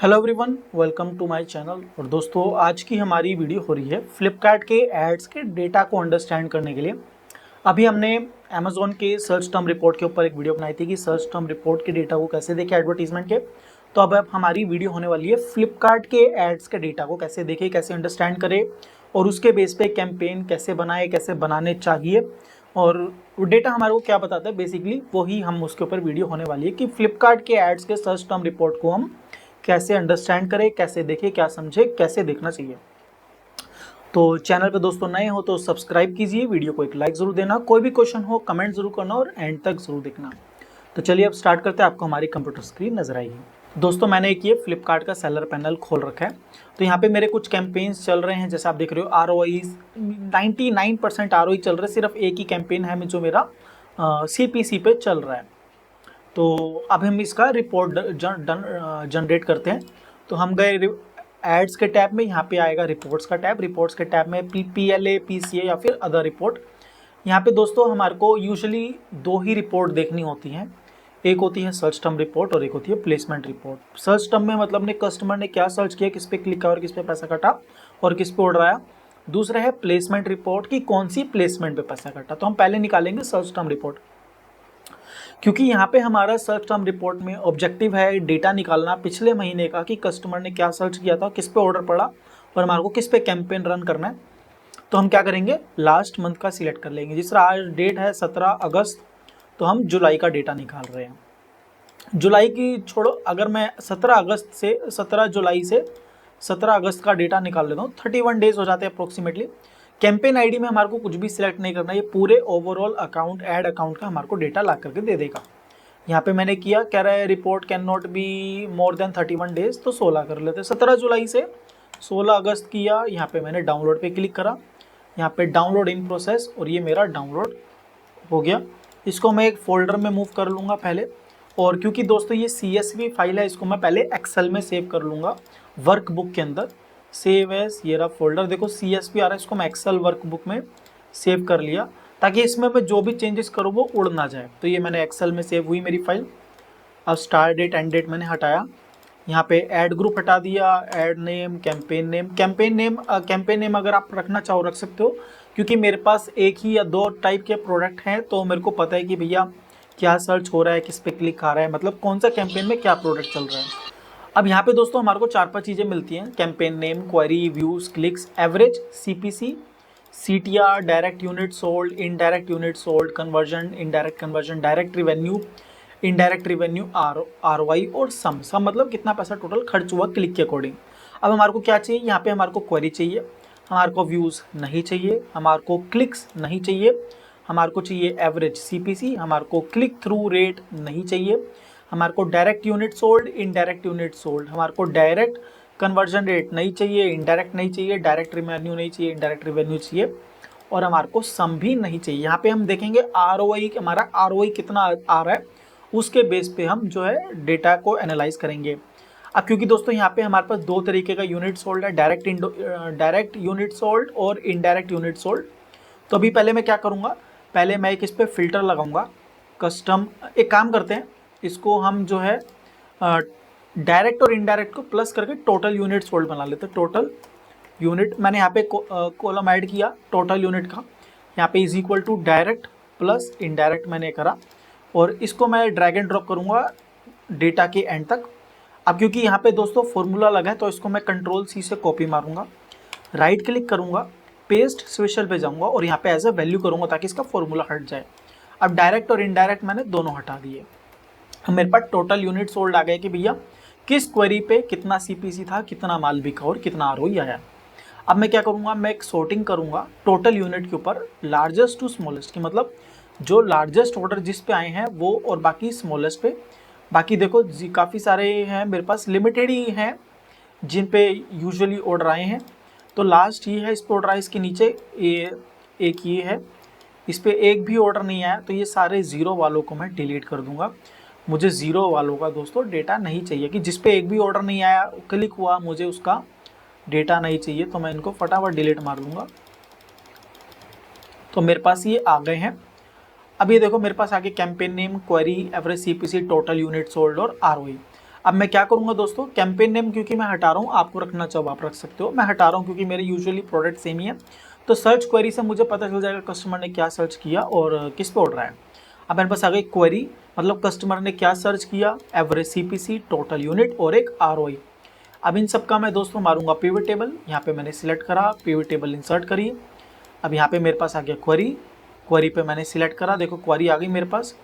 Hello everyone, welcome to my channel. और दोस्तों, आज की हमारी वीडियो हो रही है फ्लिपकार्ट के एड्स के डेटा को अंडरस्टैंड करने के लिए। अभी हमने अमेजोन के सर्च टर्म रिपोर्ट के ऊपर एक वीडियो बनाई थी कि सर्च टर्म रिपोर्ट के डेटा को कैसे देखें एडवर्टीजमेंट के। तो अब हमारी वीडियो होने वाली है फ्लिपकार्ट के एड्स के डेटा को कैसे देखें, कैसे अंडरस्टैंड करें और उसके बेस पे कैंपेन कैसे बनाए, कैसे बनाने चाहिए और वो डेटा हमारे को क्या बताता है। बेसिकली वही हम उसके ऊपर वीडियो होने वाली है कि फ्लिपकार्ट के एड्स के सर्च टर्म रिपोर्ट को हम कैसे अंडरस्टैंड करें, कैसे देखें, क्या समझे, कैसे देखना चाहिए। तो चैनल पे दोस्तों नए हो तो सब्सक्राइब कीजिए, वीडियो को एक लाइक जरूर देना, कोई भी क्वेश्चन हो कमेंट जरूर करना और एंड तक जरूर देखना। तो चलिए अब स्टार्ट करते हैं। आपको हमारी कंप्यूटर स्क्रीन नजर आएगी। दोस्तों, मैंने एक ये फ्लिपकार्ट का सेलर पैनल खोल रखा है। तो यहाँ पे मेरे कुछ कैंपेन्स चल रहे हैं, जैसे आप देख रहे हो ROI 99% ROI चल रहा है। सिर्फ एक ही कैंपेन है जो मेरा CPC पे चल रहा है। तो अब हम इसका रिपोर्ट जनरेट करते हैं। तो हम गए एड्स के टैब में, यहाँ पे आएगा रिपोर्ट्स का टैब। रिपोर्ट्स के टैब में PLA, PCA या फिर अदर रिपोर्ट। यहाँ पे दोस्तों हमारे को यूजुअली दो ही रिपोर्ट देखनी होती हैं। एक होती है सर्च टर्म रिपोर्ट और एक होती है प्लेसमेंट रिपोर्ट। सर्च टर्म में मतलब ने कस्टमर ने क्या सर्च किया, किस पे क्लिक किया और किस पे पैसा कटा और किस पे ऑर्डर आया। दूसरा है प्लेसमेंट रिपोर्ट की कौन सी प्लेसमेंट पे पैसा कटा। तो हम पहले निकालेंगे सर्च टर्म रिपोर्ट, क्योंकि यहाँ पे हमारा सर्च टर्म रिपोर्ट में ऑब्जेक्टिव है डेटा निकालना पिछले महीने का कि कस्टमर ने क्या सर्च किया था, किस पे ऑर्डर पड़ा और हमारे को किस पे कैंपेन रन करना है। तो हम क्या करेंगे, लास्ट मंथ का सिलेक्ट कर लेंगे। जिस तरह आज डेट है 17 अगस्त, तो हम जुलाई का डेटा निकाल रहे हैं। जुलाई की छोड़ो, अगर मैं 17 जुलाई से 17 अगस्त का डेटा निकाल लेता हूँ, 31 डेज हो जाते हैं अप्रोक्सीमेटली। कैंपेन आईडी में हमारे को कुछ भी सिलेक्ट नहीं करना, ये पूरे ओवरऑल अकाउंट ऐड अकाउंट का हमारे को डेटा ला करके दे देगा। यहाँ पे मैंने किया, कह रहा है report can not be more than 31 days, तो 16 कर लेते हैं। 17 जुलाई से 16 अगस्त किया। यहाँ पे मैंने डाउनलोड पे क्लिक करा, यहाँ पे डाउनलोड इन प्रोसेस और ये मेरा डाउनलोड हो गया। इसको मैं एक फोल्डर में मूव कर लूँगा पहले। और क्योंकि दोस्तों ये CSV फाइल है, इसको मैं पहले एक्सेल में सेव कर लूँगा वर्कबुक के अंदर। सेव एज, ये रहा फोल्डर, देखो CSV आ रहा है, इसको मैं एक्सेल वर्कबुक में सेव कर लिया ताकि इसमें मैं जो भी चेंजेस करूँ वो उड़ ना जाए। तो ये मैंने एक्सेल में सेव हुई मेरी फाइल। अब स्टार्ट डेट एंड डेट मैंने हटाया, यहाँ पे ऐड ग्रुप हटा दिया, ऐड नेम, कैंपेन नेम अगर आप रखना चाहो रख सकते हो, क्योंकि मेरे पास एक ही या दो टाइप के प्रोडक्ट हैं तो मेरे को पता है कि भैया क्या सर्च हो रहा है, किस पे क्लिक आ रहा है, मतलब कौन सा कैंपेन में क्या प्रोडक्ट चल रहा है। अब यहाँ पे दोस्तों हमारे को 4-5 चीज़ें मिलती हैं, campaign name, query, views, clicks, average, CPC, CTR, direct unit sold, indirect unit sold, conversion, indirect conversion, direct revenue, indirect revenue, ROI और सम मतलब कितना पैसा टोटल खर्च हुआ क्लिक के अकॉर्डिंग। अब हमारे को क्या चाहिए, यहाँ पे हमारे को क्वेरी चाहिए, हमारे को व्यूज़ नहीं चाहिए, हमारे को क्लिक्स नहीं चाहिए, हमारे को चाहिए एवरेज CPC, हमारे को क्लिक थ्रू रेट नहीं चाहिए, हमारे को direct unit sold, indirect unit sold, हमारे को डायरेक्ट कन्वर्जन रेट नहीं चाहिए, इनडायरेक्ट नहीं चाहिए, डायरेक्ट रिवेन्यू नहीं चाहिए, इनडायरेक्ट रिवेन्यू चाहिए और हमारे को सम भी नहीं चाहिए। यहाँ पे हम देखेंगे ROI, हमारा ROI कितना आ रहा है, उसके बेस पे हम जो है डेटा को एनालाइज करेंगे। अब क्योंकि दोस्तों यहाँ पे हमारे पास दो तरीके का यूनिट सोल्ड है, डायरेक्ट यूनिट सोल्ड और इनडायरेक्ट यूनिट सोल्ड। तो अभी पहले मैं क्या करूँगा, पहले मैं एक इस पर फिल्टर लगाऊंगा कस्टम। एक काम करते हैं, इसको हम जो है डायरेक्ट और इनडायरेक्ट को प्लस करके टोटल यूनिट सोल्ड बना लेते हैं। टोटल यूनिट मैंने यहाँ पे कॉलम ऐड किया टोटल यूनिट का, यहाँ पे is equal to direct plus indirect मैंने करा और इसको मैं ड्रैग एंड ड्रॉप करूँगा डेटा के एंड तक। अब क्योंकि यहाँ पे दोस्तों फॉर्मूला लगा है तो इसको मैं Ctrl+C से कॉपी मारूंगा, राइट क्लिक करूँगा, पेस्ट स्पेशल पे जाऊँगा और यहाँ पे एज अ वैल्यू करूँगा ताकि इसका फॉर्मूला हट जाए। अब डायरेक्ट और इनडायरेक्ट मैंने दोनों हटा दिए। मेरे पास टोटल यूनिट सोल्ड आ गया कि भैया किस क्वेरी पे कितना CPC था, कितना माल बिका और कितना ROI आया। अब मैं क्या करूँगा, मैं एक सॉर्टिंग करूँगा टोटल यूनिट के ऊपर, लार्जेस्ट टू स्मॉलेस्ट की, मतलब जो लार्जेस्ट ऑर्डर जिस पे आए हैं वो और बाकी स्मॉलेस्ट पे। बाकी देखो काफ़ी सारे हैं मेरे पास, लिमिटेड ही हैं जिन पे यूजुअली ऑर्डर आए हैं। तो लास्ट ये है, इस पर ऑर्डर आए, इसके नीचे एक ये है, इस पर एक भी ऑर्डर नहीं आया, तो ये सारे ज़ीरो वालों को मैं डिलीट कर दूंगा। मुझे ज़ीरो वालों का दोस्तों डेटा नहीं चाहिए, कि जिस पे एक भी ऑर्डर नहीं आया, क्लिक हुआ, मुझे उसका डेटा नहीं चाहिए, तो मैं इनको फटाफट डिलीट मार दूंगा। तो मेरे पास ये आ गए हैं। अब ये देखो मेरे पास आगे campaign name, query, average CPC, total unit sold और ROI। अब मैं क्या करूंगा दोस्तों, कैंपेन नेम क्योंकि मैं हटा रहा हूँ, आपको रखना चाहो आप रख सकते हो, मैं हटा रहा हूँ क्योंकि मेरे यूजुअली प्रोडक्ट सेम ही है। तो सर्च क्वेरी से मुझे पता चल जाएगा कस्टमर ने क्या सर्च किया और किस पे ऑर्डर है। अब मेरे पास आ गई क्वेरी, मतलब कस्टमर ने क्या सर्च किया, एवरेज सीपीसी, टोटल यूनिट और एक आरओई। अब इन सब का मैं दोस्तों मारूंगा पिवट टेबल। यहाँ पे मैंने सिलेक्ट करा, पिवट टेबल इंसर्ट करिए। अब यहाँ पे मेरे पास आ गया क्वेरी, क्वेरी पे मैंने सिलेक्ट करा, देखो क्वेरी आ गई मेरे पास।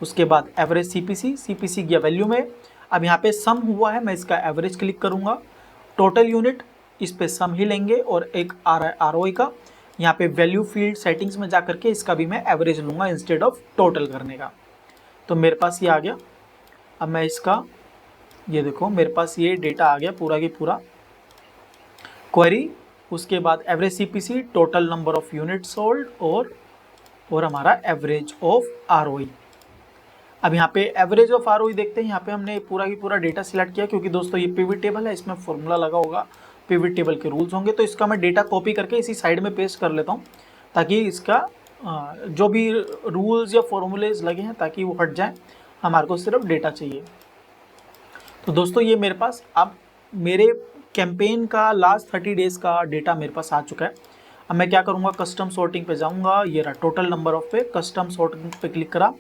उसके बाद एवरेज सीपीसी, सीपीसी गया वैल्यू में। अब यहाँ पे सम हुआ है, मैं इसका एवरेज क्लिक करूँगा। टोटल यूनिट, इस पे सम ही लेंगे और एक आरओई का। यहाँ पे वैल्यू फील्ड सेटिंग्स में जा करके इसका भी मैं एवरेज लूँगा इंस्टेड ऑफ टोटल करने का। तो मेरे पास ये आ गया। अब मैं इसका, ये देखो मेरे पास ये डेटा आ गया पूरा की पूरा, क्वेरी, उसके बाद average CPC, total number of unit sold और हमारा एवरेज ऑफ आरओई। अब यहाँ पे एवरेज ऑफ आरओई देखते हैं। यहाँ पे हमने पूरा की पूरा डेटा सिलेक्ट किया क्योंकि दोस्तों ये पिवट टेबल है, इसमें फॉर्मूला लगा होगा, पिवट टेबल के रूल्स होंगे। तो इसका मैं डेटा कॉपी करके इसी साइड में पेस्ट कर लेता हूँ ताकि इसका जो भी रूल्स या फॉर्मूलेज लगे हैं ताकि वो हट जाए, हमारे को सिर्फ डेटा चाहिए। तो दोस्तों ये मेरे पास अब मेरे कैंपेन का लास्ट 30 डेज का डेटा मेरे पास आ चुका है। अब मैं क्या करूँगा, कस्टम सॉर्टिंग पे जाऊँगा, ये रहा टोटल नंबर ऑफ पे, कस्टम सॉर्टिंग पे क्लिक करा,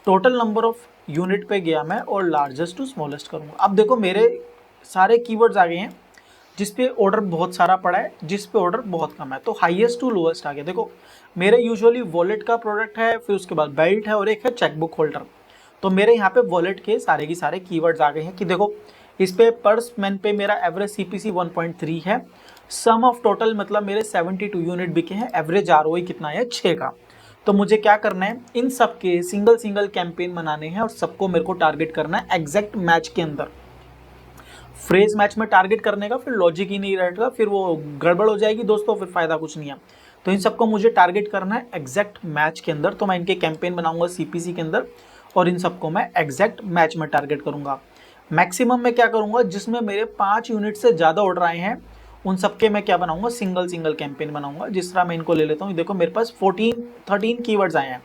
टोटल नंबर ऑफ यूनिट पे गया मैं और लार्जेस्ट टू स्मॉलेस्ट करूँगा। अब देखो मेरे सारे कीवर्ड्स आ गए हैं जिस पे ऑर्डर बहुत सारा पड़ा है, जिस पे ऑर्डर बहुत कम है। तो हाईएस्ट टू लोएस्ट आ गया। देखो मेरे यूजुअली वॉलेट का प्रोडक्ट है, फिर उसके बाद बेल्ट है और एक है चेकबुक होल्डर। तो मेरे यहाँ पे वॉलेट के सारे की सारे कीवर्ड्स आ गए हैं कि देखो इस पे पर्स मैन पे मेरा एवरेज सीपीसी 1.3 है, सम ऑफ टोटल मतलब मेरे 72 यूनिट बिके हैं, एवरेज आरओई कितना है 6 का। तो मुझे क्या करना है, इन सब के सिंगल सिंगल कैंपेन बनाने हैं और सबको मेरे को टारगेट करना है एग्जैक्ट मैच के अंदर। फ्रेज मैच में टारगेट करने का फिर लॉजिक ही नहीं रहेगा, फिर वो गड़बड़ हो जाएगी दोस्तों, फिर फायदा कुछ नहीं है। तो इन सबको मुझे टारगेट करना है एग्जैक्ट मैच के अंदर। तो मैं इनके कैंपेन बनाऊंगा सीपीसी के अंदर और इन सबको मैं एग्जैक्ट मैच में टारगेट करूंगा। मैक्सिमम मैं क्या करूंगा, जिसमें मेरे 5 यूनिट से ज़्यादा ऑर्डर आए हैं उन सबके मैं क्या बनाऊंगा, सिंगल सिंगल कैंपेन बनाऊंगा। जिस तरह मैं इनको ले लेता हूँ, देखो मेरे पास 13 कीवर्ड्स आए हैं,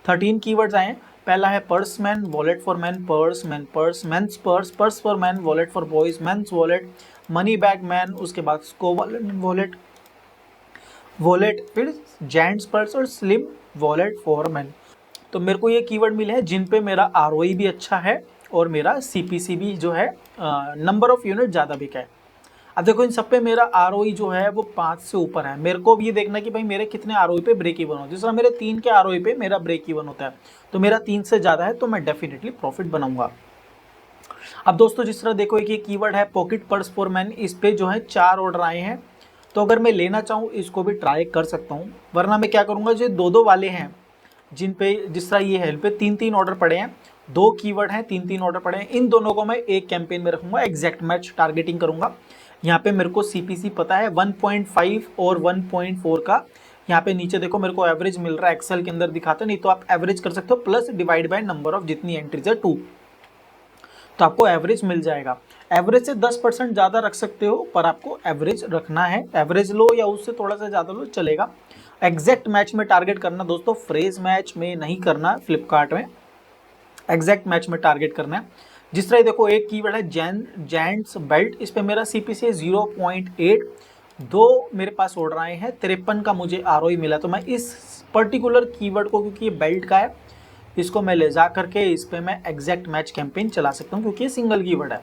13 कीवर्ड्स आए हैं। पहला है purse man, wallet for man, purse man, purse men's purse, purse for man, wallet for boys, men's wallet, money bag man, उसके बाद स्कोबल वॉलेट, वॉलेट, फिर जेंट्स पर्स और स्लिम वॉलेट फॉर मैन। तो मेरे को ये कीवर्ड मिले हैं जिन पे मेरा आरओई भी अच्छा है और मेरा सीपीसी भी जो है नंबर ऑफ यूनिट ज़्यादा बिका है। अब देखो इन सब पे मेरा आरओई जो है वो 5 से ऊपर है। मेरे को भी ये देखना कि भाई मेरे कितने आरओई पे ब्रेक इवन हो। जिस तरह मेरे 3 के आरओई पे मेरा ब्रेक इवन होता है, तो मेरा 3 से ज़्यादा है तो मैं डेफिनेटली प्रॉफिट बनाऊंगा। अब दोस्तों जिस तरह देखो एक ये कीवर्ड है पॉकेट पर्स फॉर मैन, इस पे जो है 4 ऑर्डर आए हैं। तो अगर मैं लेना चाहूँ इसको भी ट्राई कर सकता हूँ, वरना मैं क्या करूँगा, जो 2-2 वाले हैं जिन पे जिस तरह ये है, इन पे 3-3 ऑर्डर पड़े हैं, 2 कीवर्ड हैं, 3-3 ऑर्डर पड़े हैं, इन दोनों को मैं एक कैंपेन में रखूंगा, एग्जैक्ट मैच टारगेटिंग करूंगा। यहाँ पे मेरे को सीपीसी पता है 1.5 और 1.4 का। यहाँ पे नीचे देखो मेरे को एवरेज मिल रहा है, एक्सेल के अंदर दिखाते, नहीं तो आप एवरेज कर सकते हो, plus divide by number of जितनी एंट्रीज है 2, तो आपको एवरेज मिल जाएगा। एवरेज से 10% ज़्यादा रख सकते हो, पर आपको एवरेज रखना है। एवरेज लो या उससे थोड़ा सा ज़्यादा लो चलेगा। एग्जैक्ट मैच में टारगेट करना दोस्तों, फ्रेज मैच में नहीं करना, फ्लिपकार्ट में एग्जैक्ट मैच में टारगेट करना है। जिस तरह देखो एक कीवर्ड है जेंट्स बेल्ट, इस पे मेरा सीपीसी है 0.8, 2 मेरे पास ऑर्डर आए हैं, 53 का मुझे आरओई मिला। तो मैं इस पर्टिकुलर कीवर्ड को, क्योंकि ये बेल्ट का है, इसको मैं ले जा करके इस पे मैं एग्जैक्ट मैच कैंपेन चला सकता हूँ क्योंकि ये सिंगल कीवर्ड है।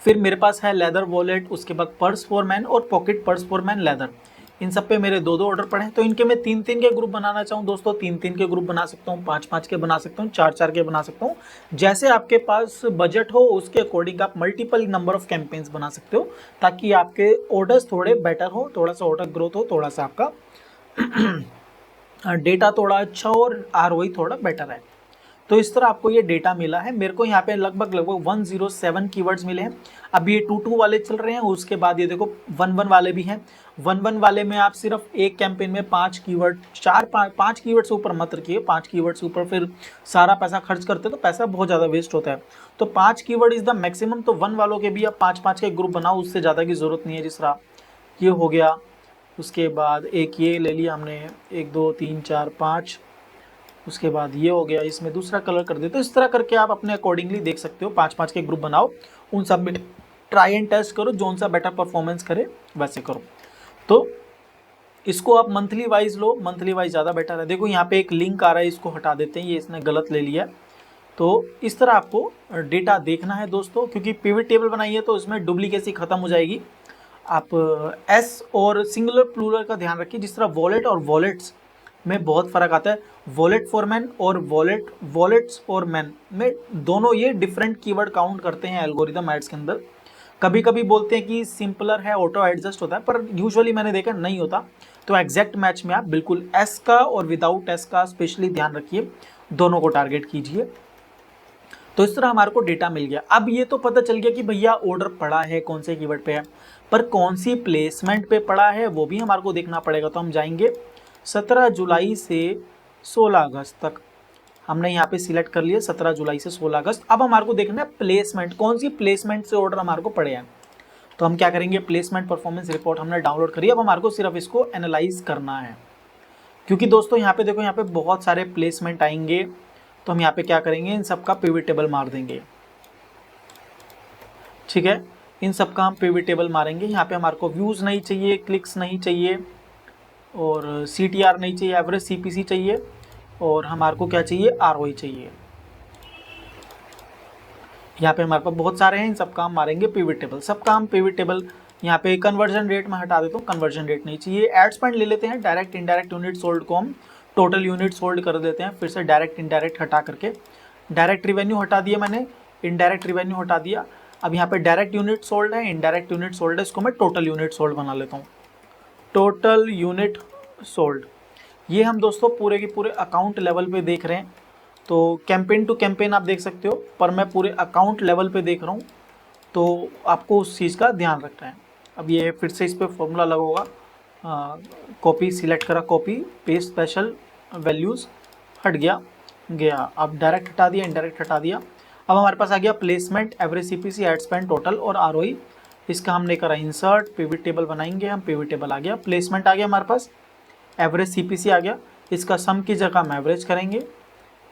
फिर मेरे पास है लेदर वॉलेट, उसके बाद पर्स फॉर मैन और pocket purse for man leather. इन सब पे मेरे 2-2 ऑर्डर पड़े हैं। तो इनके मैं 3-3 के ग्रुप बनाना चाहूँ दोस्तों, 3-3 के ग्रुप बना सकता हूँ, 5-5 के बना सकता हूँ, 4-4 के बना सकता हूँ। जैसे आपके पास बजट हो उसके अकॉर्डिंग आप मल्टीपल नंबर ऑफ कैंपेन्स बना सकते हो, ताकि आपके ऑर्डर्स थोड़े बेटर हो, थोड़ा सा ऑर्डर ग्रोथ हो, थोड़ा सा आपका डेटा थोड़ा अच्छा हो और आरओई थोड़ा बेटर है। तो इस तरह आपको ये डेटा मिला है। मेरे को यहाँ पे लगभग 107 कीवर्ड्स मिले हैं। अभी ये 2-2 वाले चल रहे हैं, उसके बाद ये देखो 1-1 वाले भी हैं। 1-1 वाले में आप सिर्फ एक कैंपेन में 5 कीवर्ड, 4-5 कीवर्ड से ऊपर मत रखिए। 5 कीवर्ड से ऊपर फिर सारा पैसा खर्च करते तो पैसा बहुत ज़्यादा वेस्ट होता है। तो 5 कीवर्ड इज़ द मैक्सिमम। तो 1 वालों के भी आप 5-5 के ग्रुप बनाओ, उससे ज़्यादा की ज़रूरत नहीं है। जिस तरह ये हो गया, उसके बाद एक ये ले लिया हमने, 1 2 3 4 5, उसके बाद ये हो गया, इसमें दूसरा कलर कर देते हो। इस तरह करके आप अपने अकॉर्डिंगली देख सकते हो, 5-5 के ग्रुप बनाओ, उन सब में ट्राई एंड टेस्ट करो, जोन सा बेटर परफॉर्मेंस करे वैसे करो। तो इसको आप मंथली वाइज लो, मंथली वाइज ज़्यादा बेटर है। देखो यहाँ पे एक लिंक आ रहा है, इसको हटा देते हैं, ये इसने गलत ले लिया। तो इस तरह आपको डेटा देखना है दोस्तों, क्योंकि पिवट टेबल बनाई है तो इसमें डुप्लीकेसी खत्म हो जाएगी। आप एस और सिंगुलर प्लूरल का ध्यान रखिए। जिस तरह वॉलेट और वॉलेट्स में बहुत फ़र्क आता है, वॉलेट फॉर मैन और वॉलेट्स फॉर मैन में दोनों ये डिफरेंट कीवर्ड काउंट करते हैं एल्गोरिदम एड्स के अंदर। कभी कभी बोलते हैं कि सिंपलर है, ऑटो एडजस्ट होता है, पर यूजुअली मैंने देखा नहीं होता। तो एग्जैक्ट मैच में आप बिल्कुल एस का और विदाउट एस का स्पेशली ध्यान रखिए, दोनों को टारगेट कीजिए। तो इस तरह हमारे को डेटा मिल गया। अब ये तो पता चल गया कि भैया ऑर्डर पड़ा है, कौन से कीवर्ड पे है, पर कौन सी प्लेसमेंट पे पड़ा है वो भी हमारे को देखना पड़ेगा। तो हम जाएंगे 17 जुलाई से 16 अगस्त तक, हमने यहाँ पे सिलेक्ट कर लिया 17 जुलाई से 16 अगस्त। अब हमारे को देखना है प्लेसमेंट, कौन सी प्लेसमेंट से ऑर्डर हमारे को पड़े हैं। तो हम क्या करेंगे, प्लेसमेंट परफॉर्मेंस रिपोर्ट हमने डाउनलोड करी, अब हमारे को सिर्फ इसको एनालाइज करना है। क्योंकि दोस्तों यहाँ पे देखो, यहाँ पे बहुत सारे प्लेसमेंट आएंगे, तो हम यहाँ पे क्या करेंगे, इन सब का पिवट टेबल मार देंगे। ठीक है, इन सब का हम पिवट टेबल मारेंगे। यहाँ पे हमारे को व्यूज़ नहीं चाहिए, क्लिक्स नहीं चाहिए, और CTR नहीं चाहिए, एवरेज CPC चाहिए, और हमारे को क्या चाहिए, ROI चाहिए। यहाँ पे हमारे पास बहुत सारे हैं, इन सब का हम मारेंगे पिवट टेबल। सब का हम पिवट टेबल, यहाँ पे कन्वर्जन रेट में हटा देता हूँ, कन्वर्जन रेट नहीं चाहिए। एड स्पेंड ले लेते हैं, डायरेक्ट इनडायरेक्ट यूनिट सोल्ड को हम टोटल यूनिट सोल्ड कर देते हैं। फिर से डायरेक्ट इनडायरेक्ट हटा करके डायरेक्ट रिवेन्यू हटा दिया मैंने, इनडायरेक्ट रिवेन्यू हटा दिया। अब यहाँ पे डायरेक्ट यूनिट सोल्ड है, इनडायरेक्ट यूनिट सोल्ड है, इसको मैं टोटल यूनिट सोल्ड बना लेता हूँ, टोटल यूनिट सोल्ड। ये हम दोस्तों पूरे के पूरे अकाउंट लेवल पे देख रहे हैं। तो कैंपेन टू कैंपेन आप देख सकते हो, पर मैं पूरे अकाउंट लेवल पे देख रहा हूँ, तो आपको उस चीज़ का ध्यान रखना है। अब ये फिर से इस पर फॉर्मूला लगेगा, कॉपी सिलेक्ट करा, कॉपी पेस्ट, स्पेशल वैल्यूज़ हट गया। अब डायरेक्ट हटा दिया, इनडायरेक्ट हटा दिया। अब हमारे पास आ गया placement, average CPC, ad spend, total और ROI। इसका हमने करा इंसर्ट, पिवट टेबल बनाएंगे हम, पिवट टेबल आ गया, प्लेसमेंट आ गया हमारे पास, एवरेज CPC आ गया, इसका सम की जगह हम एवरेज करेंगे।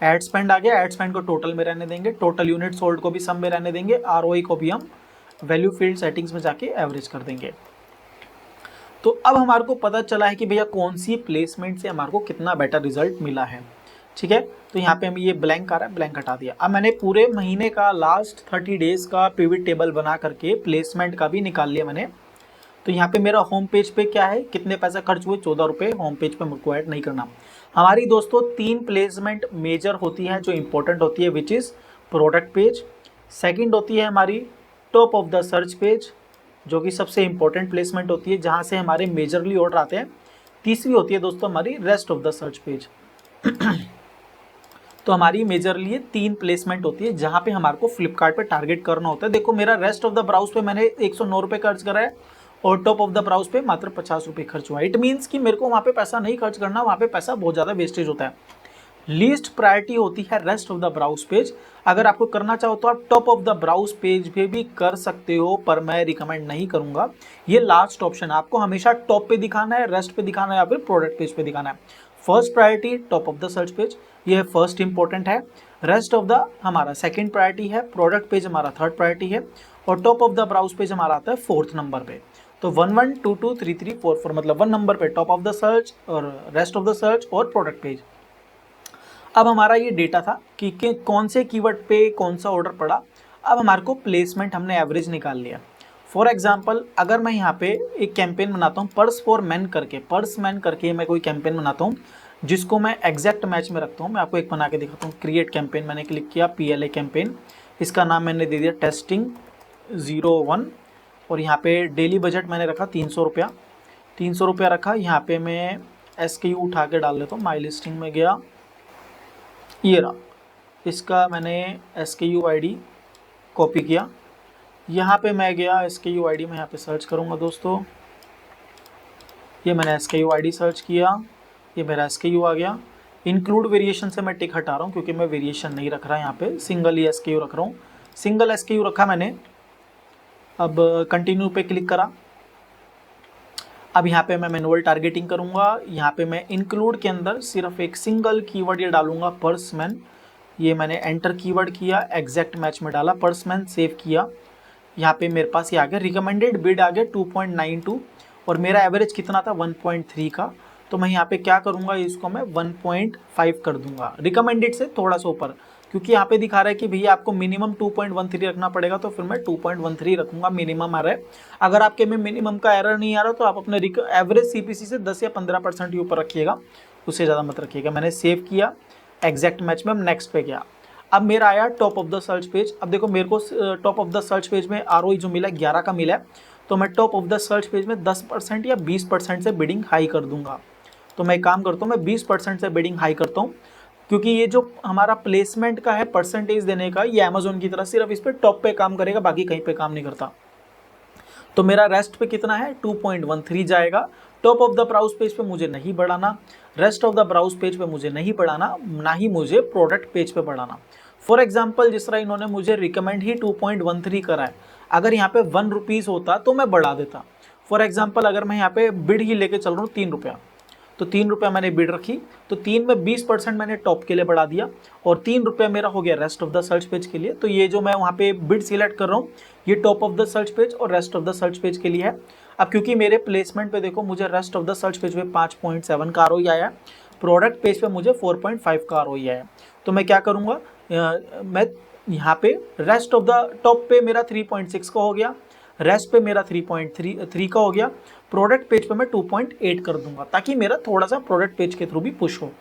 एड स्पेंड आ गया, एड स्पेंड को टोटल में रहने देंगे, टोटल यूनिट सोल्ड को भी सम में रहने देंगे, ROI को भी हम वैल्यू फील्ड सेटिंग्स में जाके एवरेज कर देंगे। तो अब हमारे को पता चला है कि भैया कौन सी प्लेसमेंट से हमारे को कितना बेटर रिजल्ट मिला है। ठीक है, तो यहाँ पे हम ये ब्लैंक आ रहा है, ब्लैंक हटा दिया। अब मैंने पूरे महीने का लास्ट 30 डेज का पिवट टेबल बना करके प्लेसमेंट का भी निकाल लिया मैंने। तो यहाँ पे मेरा होम पेज पे क्या है, कितने पैसे खर्च हुए, 14 रुपये। होम पेज पे मुझको ऐड नहीं करना। हमारी दोस्तों 3 प्लेसमेंट मेजर होती हैं जो इंपॉर्टेंट होती है, which is product page, second होती है हमारी top of the search page, जो कि सबसे इंपॉर्टेंट प्लेसमेंट होती है, जहाँ से हमारे मेजरली ऑर्डर आते हैं। तीसरी होती है दोस्तों हमारी rest of the search page. तो हमारी मेजरली 3 प्लेसमेंट होती है जहाँ पे हमारे को फ्लिपकार्ट पे टारगेट करना होता है। देखो मेरा रेस्ट ऑफ द ब्राउज पे मैंने 109 रुपये खर्च करा है, और टॉप ऑफ द ब्राउज पे मात्र 50 रुपये खर्च हुआ है। इट मीन्स कि मेरे को वहाँ पे पैसा नहीं खर्च करना, वहाँ पे पैसा बहुत ज़्यादा वेस्टेज होता है। लीस्ट प्रायोरिटी होती है rest of the browse page. अगर आपको करना चाहो तो आप top of the browse page पे भी कर सकते हो, पर मैं रिकमेंड नहीं करूंगा। ये लास्ट ऑप्शन है, आपको हमेशा टॉप पे दिखाना है, रेस्ट पे दिखाना है, या फिर प्रोडक्ट पेज पे दिखाना है। First priority top of the search page, ये फर्स्ट इंपॉर्टेंट है। रेस्ट ऑफ द हमारा सेकंड प्रायोरिटी है, प्रोडक्ट पेज हमारा थर्ड प्रायोरिटी है, और top of the browse page हमारा आता है 4th नंबर पे। तो 1 1 2 2 3 3 4 4 मतलब 1 नंबर पे टॉप ऑफ द सर्च और रेस्ट ऑफ द सर्च और प्रोडक्ट पेज। अब हमारा ये डेटा था कि कौन से कीवर्ड पे कौन सा ऑर्डर पड़ा। अब हमारे को प्लेसमेंट हमने एवरेज निकाल लिया। फॉर एग्जांपल अगर मैं यहाँ पे एक कैंपेन बनाता हूँ पर्स फॉर मैन करके, पर्स मैन करके मैं कोई कैंपेन बनाता हूँ जिसको मैं एग्जैक्ट मैच में रखता हूँ। मैं आपको एक बना के दिखाता हूँ। क्रिएट कैंपेन मैंने क्लिक किया, PLA कैंपेन, इसका नाम मैंने दे दिया टेस्टिंग 01, और यहाँ पे डेली बजट मैंने रखा 300 रुपया, 300 रुपया रखा। यहाँ पे मैं SKU उठा के डाल देता हूँ, माई लिस्टिंग में गया, ये रहा, इसका मैंने SKU ID कॉपी किया। यहाँ पे मैं गया SKU ID में, यहाँ पे सर्च करूँगा दोस्तों, ये मैंने SKU ID सर्च किया, ये मेरा SKU आ गया। इंक्लूड वेरिएशन से मैं टिक हटा रहा हूँ क्योंकि मैं वेरिएशन नहीं रख रहा, यहाँ पे सिंगल ही SKU रख रहा हूँ। सिंगल SKU रखा मैंने। अब कंटिन्यू पे क्लिक करा। अब यहाँ पे मैं मैनुअल टारगेटिंग करूँगा। यहाँ पे मैं इंक्लूड के अंदर सिर्फ एक सिंगल कीवर्ड ये डालूंगा, पर्समैन। ये मैंने एंटर कीवर्ड किया, एग्जैक्ट मैच में डाला पर्समैन, सेव किया। यहाँ पे मेरे पास ये आ गया, रिकमेंडेड बिड आ गया 2.92 और मेरा एवरेज कितना था 1.3 का। तो मैं यहाँ पे क्या करूँगा, इसको मैं 1.5 कर दूंगा, रिकमेंडेड से थोड़ा सा ऊपर, क्योंकि यहाँ पे दिखा रहा है कि भैया आपको मिनिमम 2.13 रखना पड़ेगा, तो फिर मैं 2.13 रखूंगा, मिनिमम आ रहा है। अगर आपके में मिनिमम का एरर नहीं आ रहा तो आप अपने एवरेज सीपीसी से 10 या 15% ही ऊपर रखिएगा, उससे ज़्यादा मत रखिएगा। मैंने सेव किया, एग्जैक्ट मैच में नेक्स्ट पे गया। अब मेरा आया top of the search page. अब देखो मेरे को top of the search page में आरओई जो मिला 11 का मिला है, तो मैं top of the search page में 10% या 20% से बिडिंग हाई कर दूंगा। तो मैं एक काम करता हूँ, मैं 20% से बिडिंग हाई करता हूँ, क्योंकि ये जो हमारा प्लेसमेंट का है परसेंटेज देने का, ये अमेजोन की तरह सिर्फ इस पर टॉप पे काम करेगा, बाकी कहीं पे काम नहीं करता। तो मेरा रेस्ट पे कितना है, 2.13 जाएगा। Top of the browse page पे मुझे नहीं बढ़ाना, rest of the browse page पे मुझे नहीं बढ़ाना, ना ही मुझे प्रोडक्ट पेज पे बढ़ाना। फॉर एग्जाम्पल जिस तरह इन्होंने मुझे रिकमेंड ही 2.13 करा है, अगर यहाँ पे 1 रुपीज़ होता तो मैं बढ़ा देता। फॉर एग्जाम्पल अगर मैं यहाँ पे बिड ही लेके चल रहा हूँ 3 रुपया, तो 3 रुपया मैंने बिड रखी, तो 3 में 20% मैंने टॉप के लिए बढ़ा दिया और 3 रुपया मेरा हो गया rest of the search page के लिए। तो ये जो मैं वहाँ पे बिड सिलेक्ट कर रहा हूँ, ये top of the search page और rest of the search page के लिए है। अब क्योंकि मेरे प्लेसमेंट पे देखो मुझे rest of the search page पे 5.7 का आरओई आया है, प्रोडक्ट पेज पे मुझे 4.5 का आरओई आया है। तो मैं क्या करूँगा, मैं यहाँ पे रेस्ट ऑफ द टॉप पे मेरा 3.6 का हो गया, रेस्ट पे मेरा 3.3 का हो गया, प्रोडक्ट पेज पे मैं 2.8 कर दूंगा, ताकि मेरा थोड़ा सा प्रोडक्ट पेज के थ्रू भी पुश हो।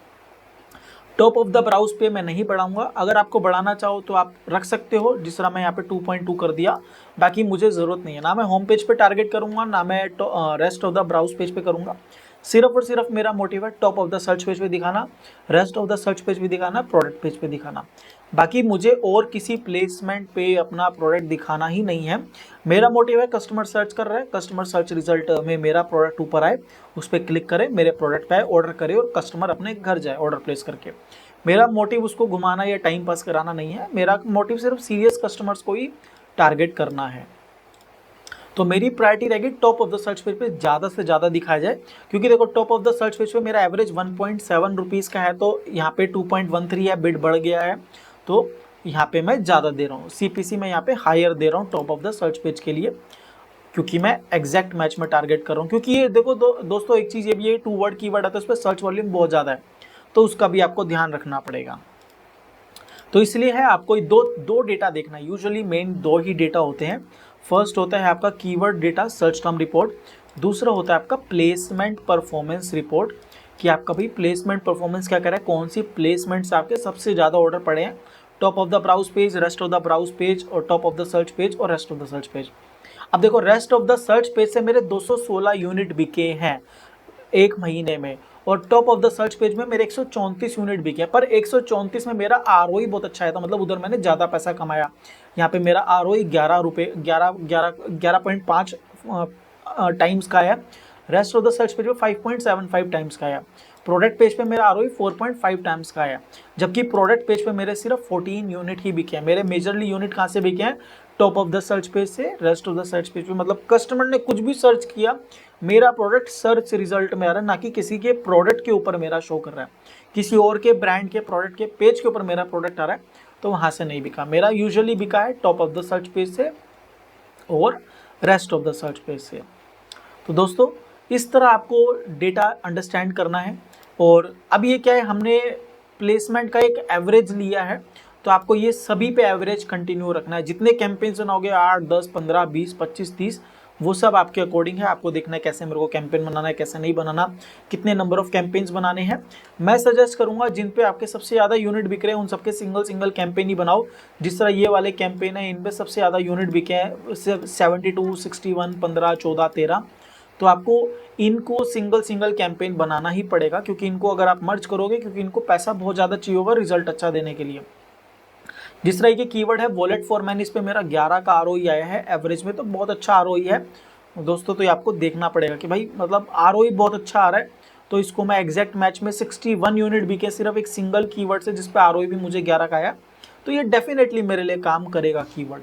टॉप ऑफ द ब्राउज पे मैं नहीं बढ़ाऊंगा, अगर आपको बढ़ाना चाहो तो आप रख सकते हो, जिस तरह मैं यहाँ पे 2.2 कर दिया, बाकी मुझे ज़रूरत नहीं है। ना मैं होम पेज पे टारगेट करूंगा, ना मैं rest of the browse page पे करूंगा। सिर्फ और सिर्फ मेरा मोटिव है top of the search page पे दिखाना, rest of the search page पे दिखाना, प्रोडक्ट पेज पे दिखाना। बाकी मुझे और किसी प्लेसमेंट पे अपना प्रोडक्ट दिखाना ही नहीं है। मेरा मोटिव है कस्टमर सर्च कर रहा है, कस्टमर सर्च रिजल्ट में मेरा प्रोडक्ट ऊपर आए, उस पर क्लिक करे, मेरे प्रोडक्ट पे आए, ऑर्डर करे और कस्टमर अपने घर जाए ऑर्डर प्लेस करके। मेरा मोटिव उसको घुमाना या टाइम पास कराना नहीं है, मेरा मोटिव सिर्फ सीरियस कस्टमर्स को ही टारगेट करना है। तो मेरी प्रायोरिटी रहेगी top of the search page पे ज़्यादा से ज़्यादा दिखाया जाए, क्योंकि देखो top of the search page पे मेरा एवरेज 1.7 रुपीज़ का है, तो यहाँ पे 2.13 है, बिड बढ़ गया है, तो यहाँ पे मैं ज़्यादा दे रहा हूँ। सीपीसी में यहाँ पे हायर दे रहा हूँ top of the search page के लिए, क्योंकि मैं एग्जैक्ट मैच में टारगेट कर रहा हूँ। क्योंकि ये देखो दोस्तों एक चीज़ ये भी है, 2 वर्ड कीवर्ड आता है, उस पर सर्च वॉल्यूम बहुत ज़्यादा है, तो उसका भी आपको ध्यान रखना पड़ेगा। तो इसलिए है आपको दो डेटा देखना है, यूजुअली मेन 2 ही डेटा होते हैं। फर्स्ट होता है आपका keyword data search term report, दूसरा होता है आपका प्लेसमेंट परफॉर्मेंस रिपोर्ट, कि आपका भाई प्लेसमेंट परफॉर्मेंस क्या कर रहा है, कौन सी प्लेसमेंट से आपके सबसे ज़्यादा ऑर्डर पड़े हैं, top of the browse page, rest of the browse page और top of the search page और rest of the search page. अब देखो rest of the search page से मेरे 216 यूनिट बिके हैं 1 महीने में, और top of the search page में मेरे 134 यूनिट बिके हैं, पर 134 में मेरा आरओई बहुत अच्छा आया था, मतलब उधर मैंने ज़्यादा पैसा कमाया। यहाँ पे मेरा आरओई 11.5 टाइम्स का है, rest of the search page पे 5.75 टाइम्स का है, प्रोडक्ट पेज पे मेरा आरओई 4.5 टाइम्स का है, जबकि प्रोडक्ट पेज पे मेरे सिर्फ 14 यूनिट ही बिके हैं। मेरे मेजरली यूनिट कहाँ से बिके हैं, top of the search page से, rest of the search page पे, मतलब कस्टमर ने कुछ भी सर्च किया, मेरा प्रोडक्ट सर्च रिजल्ट में आ रहा है, ना कि किसी के प्रोडक्ट के ऊपर मेरा शो कर रहा है, किसी और के ब्रांड के प्रोडक्ट के पेज के ऊपर मेरा प्रोडक्ट आ रहा है, तो वहाँ से नहीं बिका। मेरा यूजुअली बिका है top of the search page से और rest of the search page से। तो दोस्तों इस तरह आपको डेटा अंडरस्टैंड करना है। और अब ये क्या है, हमने प्लेसमेंट का एक एवरेज लिया है, तो आपको ये सभी पे एवरेज कंटिन्यू रखना है। जितने कैंपेन्स बनाओगे 8, 10, 15, 20, 25, 30, वो सब आपके अकॉर्डिंग है। आपको देखना है कैसे मेरे को कैंपेन बनाना है, कैसे नहीं बनाना, कितने नंबर ऑफ कैंपेन्स बनाने हैं। मैं सजेस्ट करूंगा जिन पे आपके सबसे ज़्यादा यूनिट बिक रहे हैं उन सबके सिंगल कैंपेन ही बनाओ। जिस तरह ये वाले कैंपेन है, इन पे सबसे ज़्यादा यूनिट बिके हैं 72, 61, 15, 14, 13, तो आपको इनको सिंगल कैंपेन बनाना ही पड़ेगा, क्योंकि इनको अगर आप मर्ज करोगे, क्योंकि इनको पैसा बहुत ज़्यादा चाहिए होगा रिजल्ट अच्छा देने के लिए। जिस तरह के कीवर्ड है वॉलेट फॉर मैन, इस पे मेरा 11 का आरओई आया है एवरेज में, तो बहुत अच्छा आरओई है दोस्तों। तो ये आपको देखना पड़ेगा कि भाई मतलब आरओई बहुत अच्छा आ रहा है, तो इसको मैं एग्जैक्ट मैच में 61 यूनिट बिके सिर्फ एक सिंगल कीवर्ड से, जिस पे आरओई भी मुझे 11 का आया, तो ये डेफिनेटली मेरे लिए काम करेगा कीवर्ड,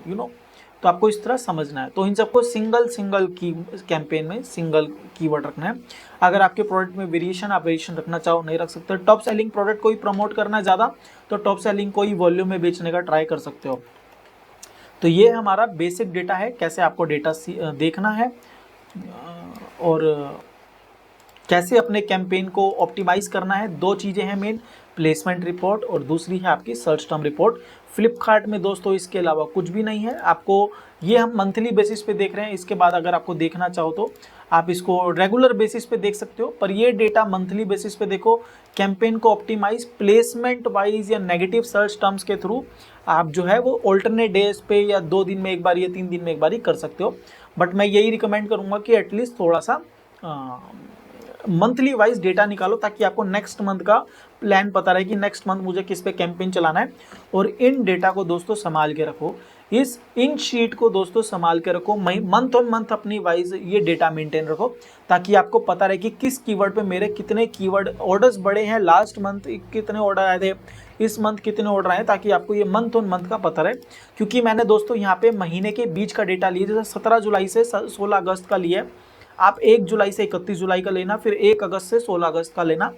तो आपको इस तरह समझना है। तो इन सबको सिंगल की कैंपेन में सिंगल कीवर्ड रखना है। अगर आपके प्रोडक्ट में वेरिएशन, आप वेरिएशन रखना चाहो नहीं रख सकते। टॉप सेलिंग प्रोडक्ट को ही प्रमोट करना है ज़्यादा, तो टॉप सेलिंग को ही वॉल्यूम में बेचने का ट्राई कर सकते हो। तो ये हमारा बेसिक डेटा है, कैसे आपको डेटा देखना है और कैसे अपने कैंपेन को ऑप्टिमाइज करना है। दो चीज़ें हैं मेन, प्लेसमेंट रिपोर्ट और दूसरी है आपकी सर्च टर्म रिपोर्ट। फ्लिपकार्ट में दोस्तों इसके अलावा कुछ भी नहीं है। आपको ये हम मंथली बेसिस पे देख रहे हैं, इसके बाद अगर आपको देखना चाहो तो आप इसको रेगुलर बेसिस पे देख सकते हो, पर ये डेटा मंथली बेसिस पे देखो। कैंपेन को ऑप्टिमाइज प्लेसमेंट वाइज या नेगेटिव सर्च टर्म्स के थ्रू आप जो है वो ऑल्टरनेट डेज पे या 2 दिन में एक बार या 3 दिन में एक बार ही कर सकते हो। बट मैं यही रिकमेंड करूँगा कि एटलीस्ट थोड़ा सा मंथली वाइज डेटा निकालो, ताकि आपको नेक्स्ट मंथ का प्लान पता रहे कि नेक्स्ट मंथ मुझे किस पे कैंपेन चलाना है। और इन डेटा को दोस्तों संभाल के रखो, इन शीट को दोस्तों संभाल के रखो, मंथ ऑन मंथ अपनी वाइज ये डेटा मेंटेन रखो, ताकि आपको पता रहे कि किस कीवर्ड पे मेरे कितने कीवर्ड ऑर्डर्स बढ़े हैं, लास्ट मंथ कितने ऑर्डर आए थे, इस मंथ कितने ऑर्डर आए, ताकि आपको ये मंथ ऑन मंथ का पता रहे। क्योंकि मैंने दोस्तों यहाँ पे महीने के बीच का डेटा लिया, जैसे 17 जुलाई से 16 अगस्त का लिया है। आप 1 जुलाई से 31 जुलाई का लेना, फिर 1 अगस्त से 16 अगस्त का लेना।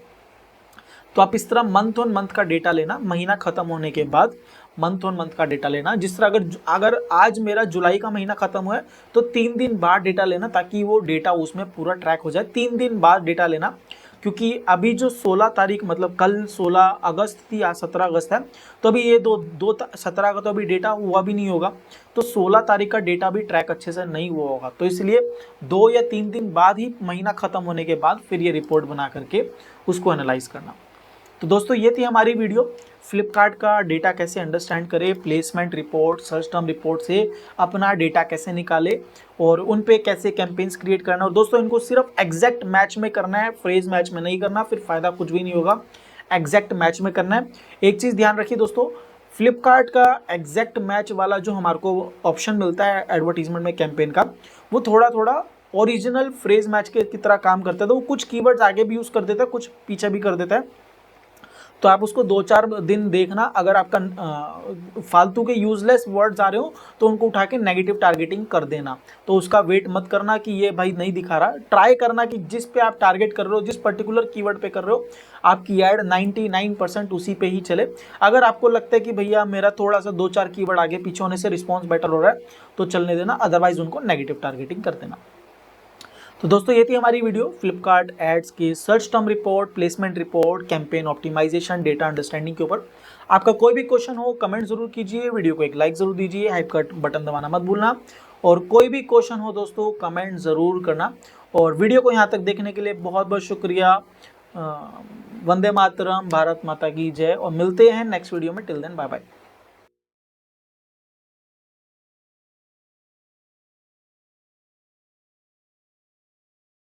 तो आप इस तरह मंथ ऑन मंथ का डेटा लेना, महीना खत्म होने के बाद मंथ ऑन मंथ का डेटा लेना। जिस तरह अगर आज मेरा जुलाई का महीना खत्म हुआ है तो 3 दिन बाद डेटा लेना, ताकि वो डेटा उसमें पूरा ट्रैक हो जाए। 3 दिन बाद डेटा लेना, क्योंकि अभी जो 16 तारीख मतलब कल 16 अगस्त थी, आज 17 अगस्त है, तो अभी ये 17 का तो अभी डेटा हुआ भी नहीं होगा, तो 16 तारीख का डेटा भी ट्रैक अच्छे से नहीं हुआ होगा। तो इसलिए 2 या 3 दिन बाद ही, महीना खत्म होने के बाद फिर ये रिपोर्ट बना करके उसको एनालाइज करना। तो दोस्तों ये थी हमारी वीडियो, फ्लिपकार्ट का डेटा कैसे अंडरस्टैंड करें, placement report, search term report से अपना डेटा कैसे निकाले और उन पे कैसे कैंपेन्स क्रिएट करना। और दोस्तों इनको सिर्फ एग्जैक्ट मैच में करना है, फ्रेज मैच में नहीं करना, फिर फ़ायदा कुछ भी नहीं होगा। एग्जैक्ट मैच में करना है। एक चीज़ ध्यान रखिए दोस्तों, फ्लिपकार्ट का एग्जैक्ट मैच वाला जो हमारे को ऑप्शन मिलता है एडवर्टीजमेंट में कैंपेन का, वो थोड़ा ओरिजिनल फ्रेज मैच के की तरह काम करता है। तो वो कुछ कीवर्ड्स आगे भी यूज़ कर देता है, कुछ पीछे भी कर देता है। तो आप उसको 2-4 दिन देखना। अगर आपका फालतू के यूजलेस वर्ड्स आ रहे हो तो उनको उठा के नेगेटिव टारगेटिंग कर देना। तो उसका वेट मत करना कि ये भाई नहीं दिखा रहा। ट्राई करना कि जिस पे आप टारगेट कर रहे हो, जिस पर्टिकुलर कीवर्ड पे कर रहे हो, आपकी ऐड 99% उसी पे ही चले। अगर आपको लगता है कि भैया मेरा थोड़ा सा 2-4 कीवर्ड आगे पीछे होने से रिस्पॉन्स बेटर हो रहा है, तो चलने देना, अदरवाइज उनको नेगेटिव टारगेटिंग कर देना। तो दोस्तों ये थी हमारी वीडियो फ्लिपकार्ट एड्स की search term report, placement report, campaign optimization, data understanding के ऊपर। आपका कोई भी क्वेश्चन हो कमेंट जरूर कीजिए, वीडियो को एक लाइक जरूर दीजिए, हाइप का बटन दबाना मत भूलना। और कोई भी क्वेश्चन हो दोस्तों कमेंट जरूर करना। और वीडियो को यहाँ तक देखने के लिए बहुत बहुत शुक्रिया। वंदे मातरम, भारत माता की जय, और मिलते हैं नेक्स्ट वीडियो में। Till then bye bye.